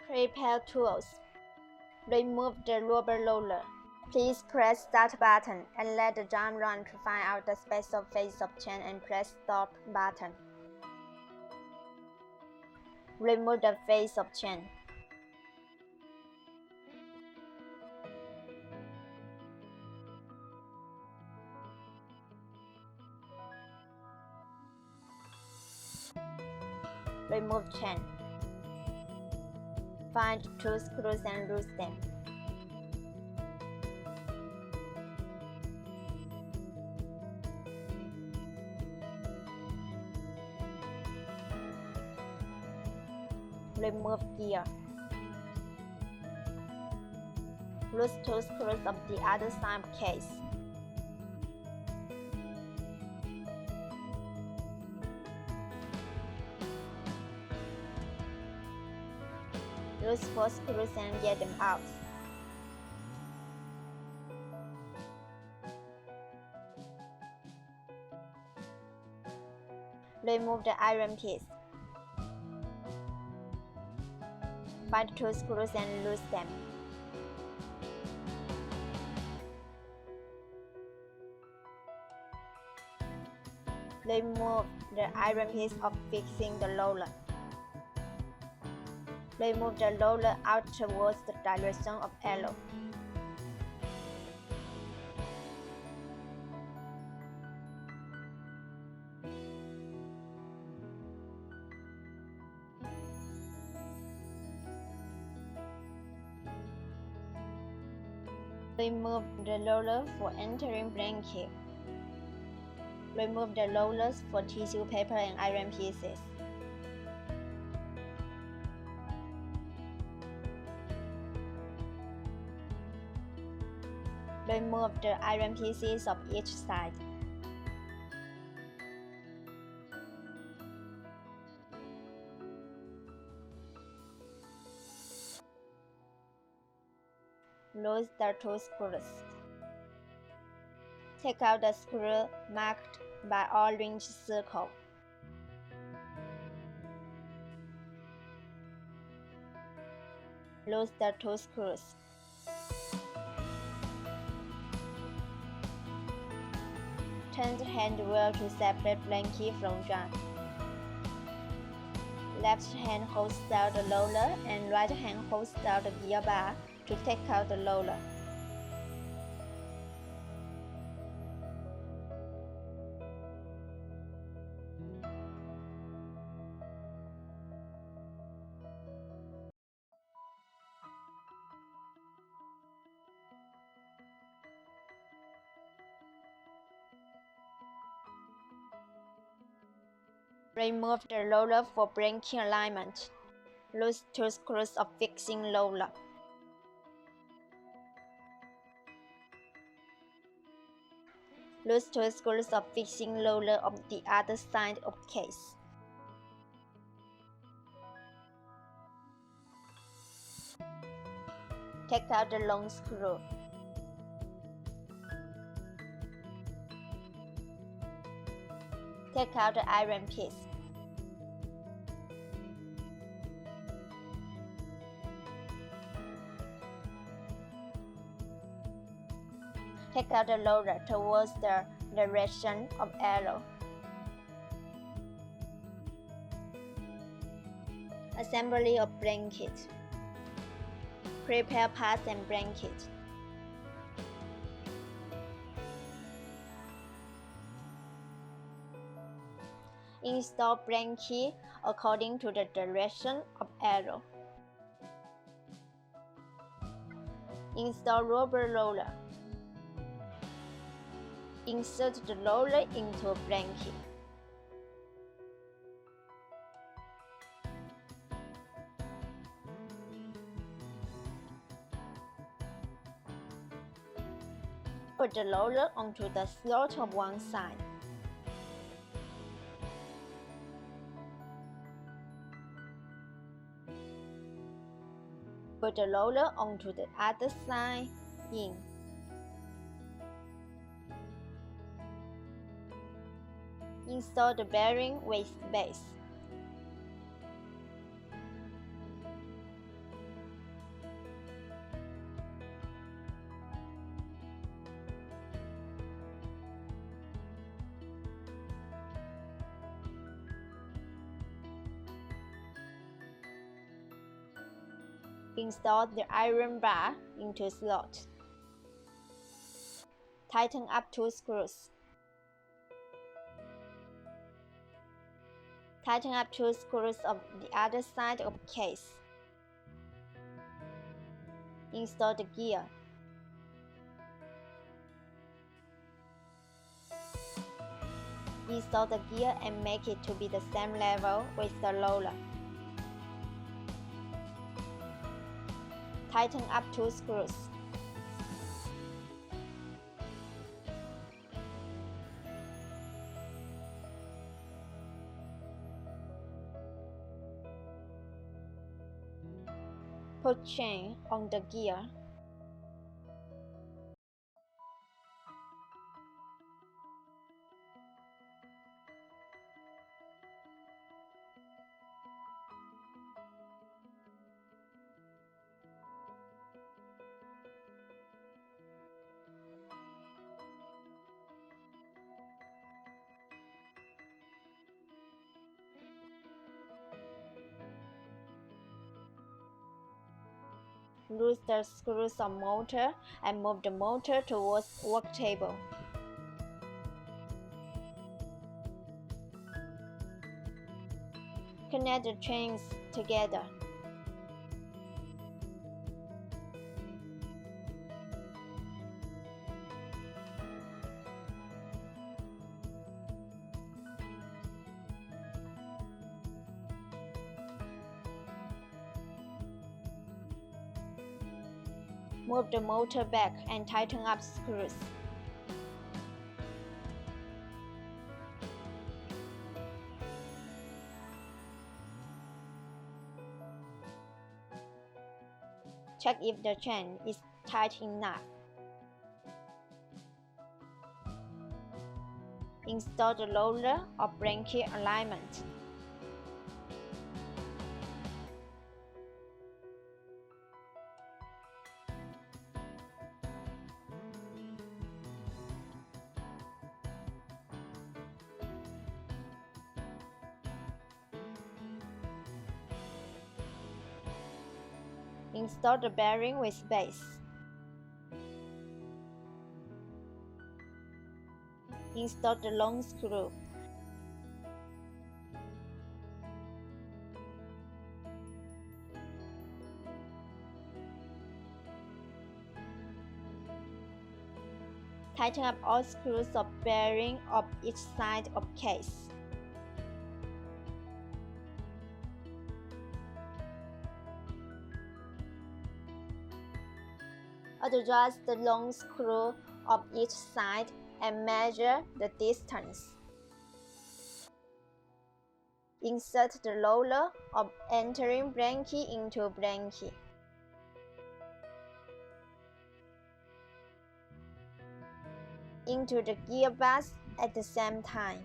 Prepare tools. Remove the rubber roller. Please press Start button and let the drum run to find out the special phase of chain and press Stop button. Remove the phase of chain. Remove chain. Find 2 screws and loosen them. Remove gear. Loose 2 screws of the other side case. Loose 4 screws and get them out. Remove the iron piece. Find 2 screws and loosen them. Remove the iron piece of fixing the roller. Remove the roller out towards the direction of arrow. Remove the roller for entering blanket. Remove the rollers for tissue paper and iron pieces. Remove the iron pieces of each side. Loose the 2 screws. Take out the screw marked by orange circle. Loose the 2 screws. Turn the handwheel to separate blanket from drum. Left hand holds down the roller and right hand holds down the gear bar to take out the roller. Remove the roller for blanking alignment. Loose 2 screws of fixing roller. Loose 2 screws of fixing roller on the other side of case. Take out the long screw. Take out the iron piece. Take out the roller towards the direction of arrow. Assembly of blanket. Prepare parts and blanket. Install blanket according to the direction of arrow. Install rubber roller. Insert the roller into blanket. Put the roller onto the slot of one side. Put the roller onto the other side in. Install the bearing with base. Install the iron bar into slot. Tighten up 2 screws. Tighten up 2 screws of the other side of case. Install the gear. Install the gear and make it to be the same level with the roller. Tighten up 2 screws. Put chain on the gear. Loose the screws of motor and move the motor towards work table. Connect the chains together. Move the motor back and tighten up screws. Check if the chain is tight enough. Install the roller or bracket alignment. Install the bearing with base. Install the long screw. Tighten up all screws of bearing of each side of case. Adjust the long screw of each side and measure the distance. Insert the roller of entering bracket into bracket. Into the gearbox at the same time.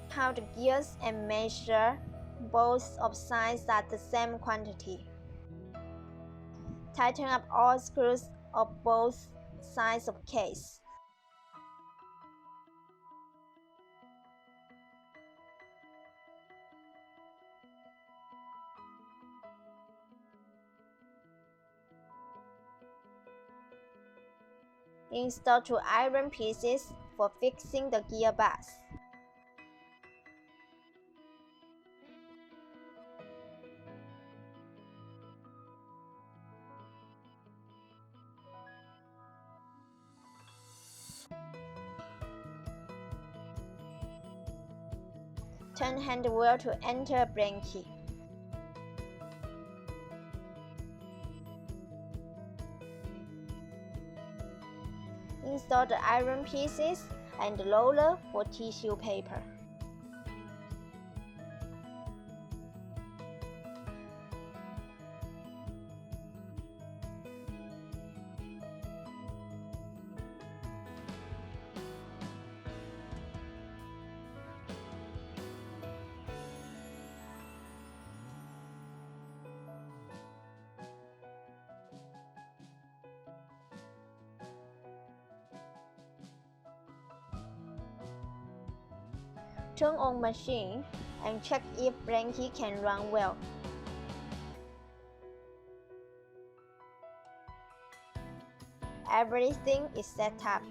Count the gears and measure both of sides at the same quantity. Tighten up all screws of both sides of case. Install 2 iron pieces for fixing the gearbox. Turn hand wheel to enter bracket. Install the iron pieces and the roller for tissue paper. Turn on machine and check if Blanky can run well. Everything is set up.